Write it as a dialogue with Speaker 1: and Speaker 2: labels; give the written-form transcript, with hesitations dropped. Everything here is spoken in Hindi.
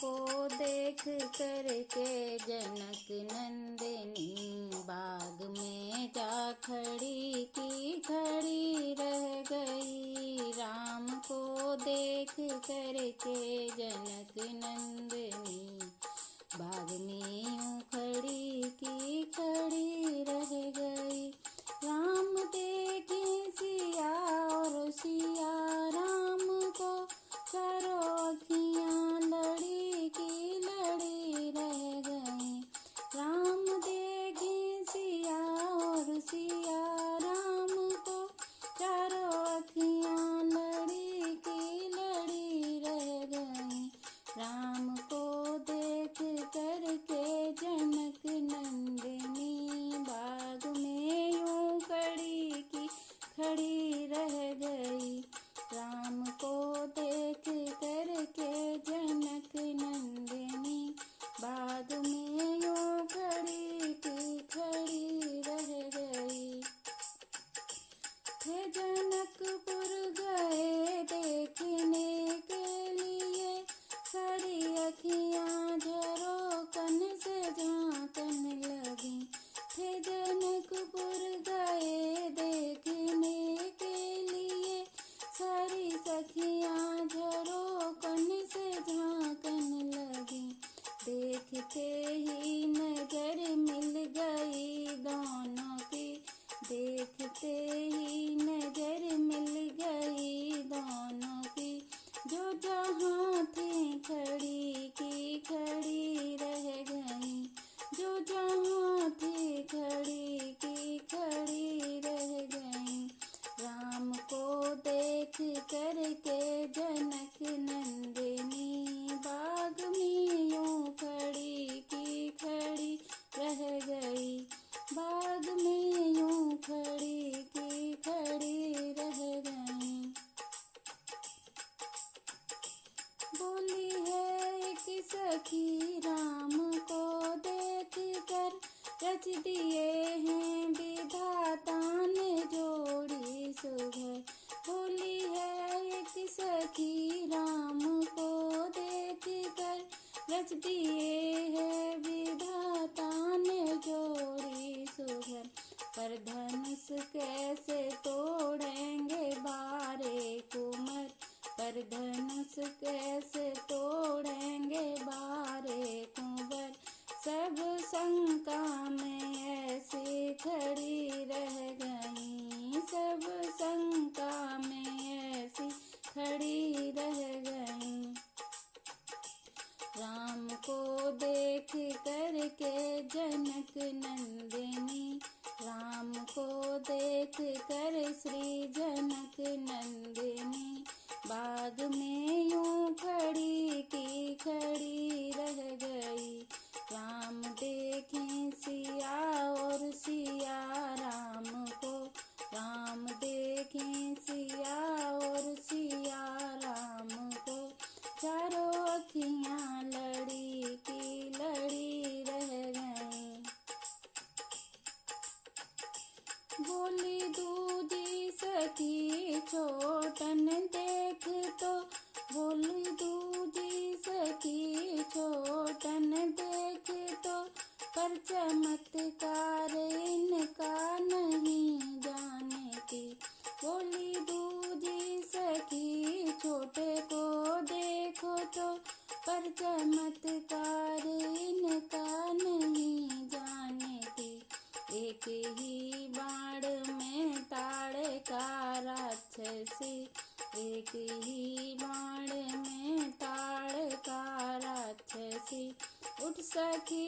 Speaker 1: को देख करके जनक नंदिनी बाग में जा खड़ी की खड़ी रह गई। राम को देख करके जनक नंदिनी बाग में यूं खड़ी की खड़ी रह गई। राम देखे सिया और सिया राम को चारों अखियाँ लड़ी की लड़ी रह गई। राम देखे सिया और सिया राम को चारों अखियाँ लड़ी की लड़ी रह गई। राम को देख करके जनक नंदिनी बाग में यूं खड़ी की खड़ी रह गई। राम को देख करके जनक नंदिनी बाग में यूं खड़ी की खड़ी रह गई। थे जनकपुर गए देखने के लिए सारी अखियाँ झरोकन से झांकन लगी। थे जनकपुर गए देखने के लिए सारी सखियाँ झरोकन से झांकन लगी। देखते ही नजर मिल गई दोनों की, देखते ही नजर मिल गई दोनों की। जो जहाँ थी खड़ी की खड़ी रह गई, जो जहाँ थी खड़ी की खड़ी रह गई। राम को देख करके जनक नंदिनी बाग में यूं खड़ी की खड़ी रह गई। बाग में यूं खड़ी की खड़ी रह गई। बोली है एक सखी राम को देख कर रच दिए हैं विधाता ने जोड़ी सुघर। बोली है एक सखी राम को देख कर रच दिए हैं विधाता ने जोड़ी सुघर। पर धनुष कैसे तोड़ेंगे बारे कुंवर, पर धनुष कैसे तोड़ेंगे बारे कुंवर। सब शंका में ऐसे खड़ी रह गई, सब शंका में ऐसी खड़ी रह गई। राम को देख करके जनक नंदिनी, राम को देख कर श्री जनक नंदिनी बाग में यूं खड़ी की खड़ी रह गई। राम देखें सिया और सिया राम को, राम देखें सिया और सिया राम को। चारों अखियाँ लड़ी की लड़ी रह गई। बोली दूजी सखी छोटन देख तो, बोली दूजी सखी छोटन देख तो। पर चमत्कार इनका नहीं जानती। बोली दूजी सखी छोटे को देखो तो, पर चमत्कार इनका नहीं जानती। एक ही बाण में ताड़े का राक्षसी, एक ही बाण में ताड़ का राक्षसी। उठ सखी